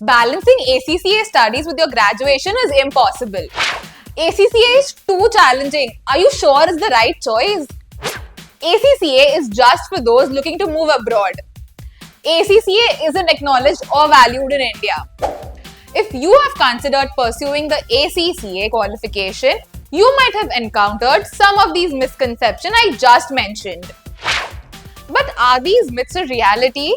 Balancing ACCA studies with your graduation is impossible. ACCA is too challenging. Are you sure it's the right choice? ACCA is just for those looking to move abroad. ACCA isn't acknowledged or valued in India. If you have considered pursuing the ACCA qualification, you might have encountered some of these misconceptions I just mentioned. But are these myths a reality?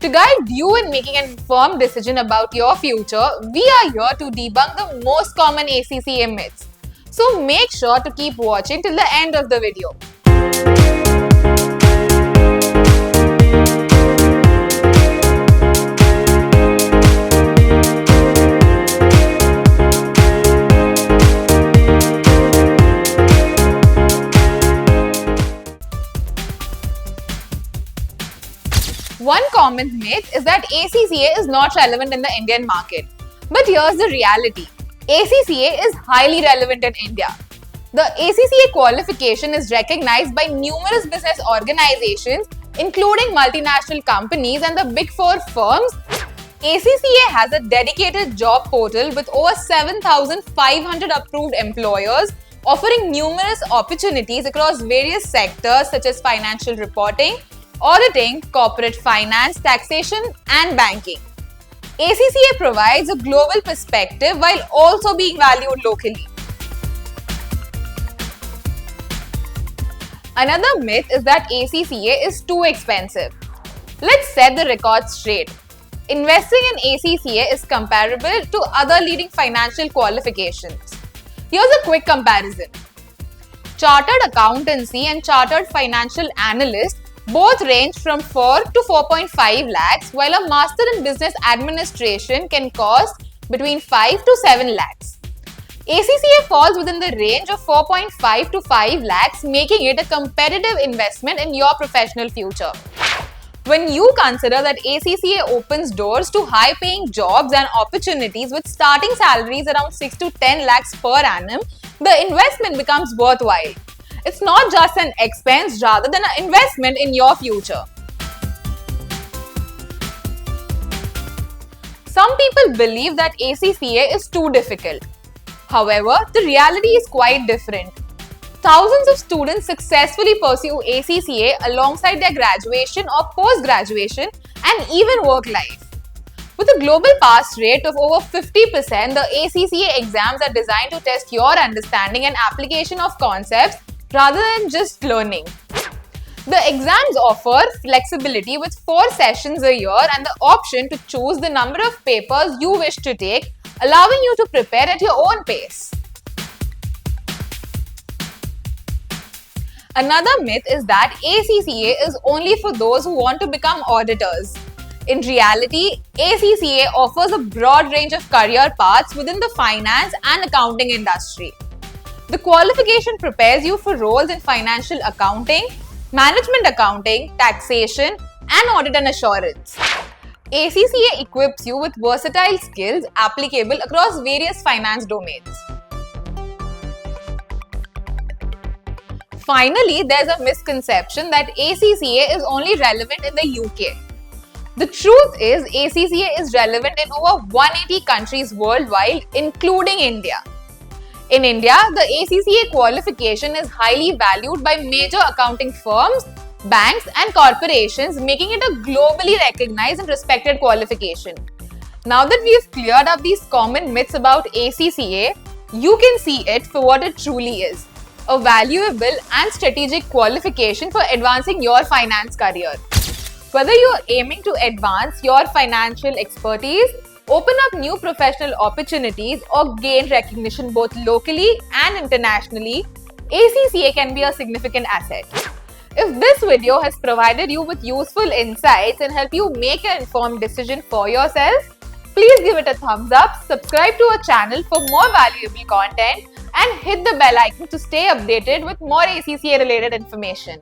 To guide you in making an informed decision about your future, we are here to debunk the most common ACCA myths. So make sure to keep watching till the end of the video. One common myth is that ACCA is not relevant in the Indian market. But here's the reality. ACCA is highly relevant in India. The ACCA qualification is recognized by numerous business organizations, including multinational companies and the Big Four firms. ACCA has a dedicated job portal with over 7,500 approved employers, offering numerous opportunities across various sectors such as financial reporting, auditing, corporate finance, taxation, and banking. ACCA provides a global perspective while also being valued locally. Another myth is that ACCA is too expensive. Let's set the record straight. Investing in ACCA is comparable to other leading financial qualifications. Here's a quick comparison. Chartered accountancy and chartered financial analyst both range from 4 to 4.5 lakhs, while a Master in Business Administration can cost between 5 to 7 lakhs. ACCA falls within the range of 4.5 to 5 lakhs, making it a competitive investment in your professional future. When you consider that ACCA opens doors to high-paying jobs and opportunities with starting salaries around 6 to 10 lakhs per annum, the investment becomes worthwhile. It's not just an expense rather than an investment in your future. Some people believe that ACCA is too difficult. However, the reality is quite different. Thousands of students successfully pursue ACCA alongside their graduation or post-graduation and even work life. With a global pass rate of over 50%, the ACCA exams are designed to test your understanding and application of concepts rather than just learning. The exams offer flexibility with 4 sessions a year and the option to choose the number of papers you wish to take, allowing you to prepare at your own pace. Another myth is that ACCA is only for those who want to become auditors. In reality, ACCA offers a broad range of career paths within the finance and accounting industry. The qualification prepares you for roles in financial accounting, management accounting, taxation, and audit and assurance. ACCA equips you with versatile skills applicable across various finance domains. Finally, there's a misconception that ACCA is only relevant in the UK. The truth is, ACCA is relevant in over 180 countries worldwide, including India. In India, the ACCA qualification is highly valued by major accounting firms, banks, and corporations, making it a globally recognized and respected qualification. Now that we've cleared up these common myths about ACCA, you can see it for what it truly is: a valuable and strategic qualification for advancing your finance career. Whether you're aiming to advance your financial expertise, open up new professional opportunities, or gain recognition both locally and internationally, ACCA can be a significant asset. If this video has provided you with useful insights and helped you make an informed decision for yourself, please give it a thumbs up, subscribe to our channel for more valuable content, and hit the bell icon to stay updated with more ACCA related information.